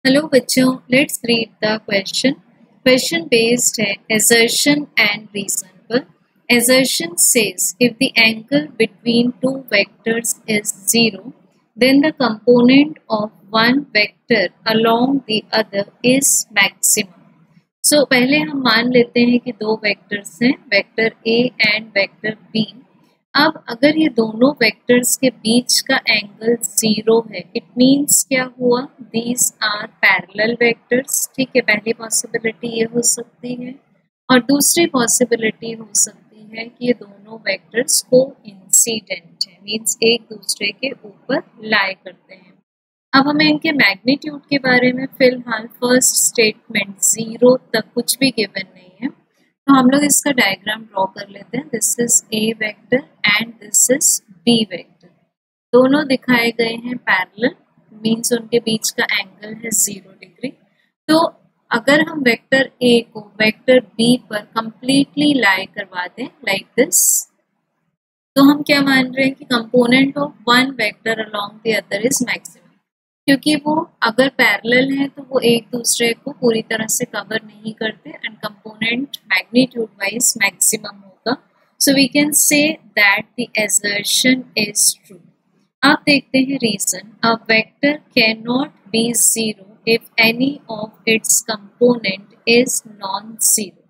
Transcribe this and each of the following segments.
Hello बच्चों, let's read the question. Question based है assertion and reason पर। Assertion says if the angle between two vectors is 0, then the component of one vector along the other is maximum. So पहले हम मान लेते हैं कि दो वेक्टर्स हैं, vector A and vector B। अब अगर ये दोनों वेक्टर्स के बीच का एंगल 0 है, इट मीन्स क्या हुआ, दीज आर पैरेलल वेक्टर्स। ठीक है, पहली पॉसिबिलिटी ये हो सकती है और दूसरी पॉसिबिलिटी हो सकती है कि ये दोनों वेक्टर्स कोइंसिडेंट है, मीन्स एक दूसरे के ऊपर लाई करते हैं। अब हमें इनके मैग्नीट्यूड के बारे में फिलहाल फर्स्ट स्टेटमेंट 0 तक कुछ भी गिवन नहीं है, तो हम लोग इसका डायग्राम ड्रॉ कर लेते हैं। This is A vector and this is B vector. दोनों दिखाए गए हैं पैरेलल, मींस उनके बीच का एंगल है 0 डिग्री। तो अगर हम वेक्टर ए को वेक्टर बी पर कंप्लीटली लाई करवा दें लाइक दिस, तो हम क्या मान रहे हैं कि component of one vector along the other is maximum, क्योंकि वो अगर पैरेलल है तो वो एक दूसरे को पूरी तरह से कवर नहीं करते and component magnitude wise maximum होगा। So we can say that the assertion is true. आप देखते हैं reason, a vector can not be 0 if any of its component is non zero.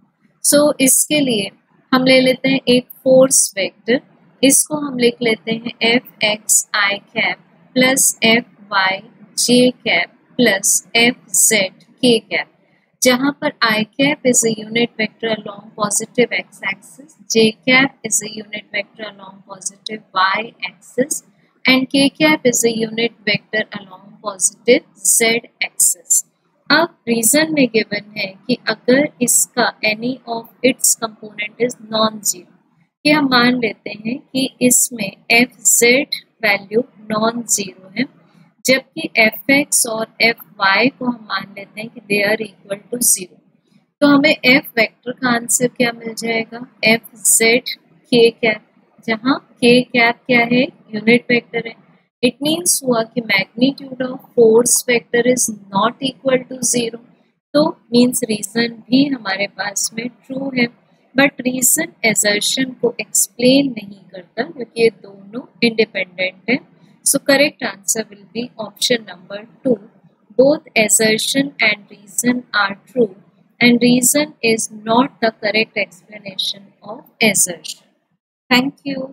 So इसके लिए हम ले लेते हैं एक फोर्स वेक्टर, इसको हम लिख लेते हैं F X I cap plus F Y j cap plus fz k cap, जहाँ पर I cap is a unit vector along positive x-axis, j cap is a unit vector along positive y-axis and k cap is a unit vector along positive z-axis। अब reason में given है कि अगर इसका any of its component is non-zero, कि हम मान लेते हैं कि इसमें fz वैल्यू non-zero है, जबकि fx और fy को हम मान लेते हैं कि दे आर इक्वल टू 0। तो हमें f वेक्टर का आंसर क्या मिल जाएगा, fz k कैप, जहाँ k कैप क्या है, यूनिट वेक्टर है। इट मीन्स हुआ कि magnitude of force vector is not equal to 0। तो मीन्स रीजन भी हमारे पास में ट्रू है, बट रीजन assertion को एक्सप्लेन नहीं करता क्योंकि ये दोनों इंडिपेंडेंट है। So correct answer will be option number 2. Both assertion and reason are true and reason is not the correct explanation of assertion. Thank you.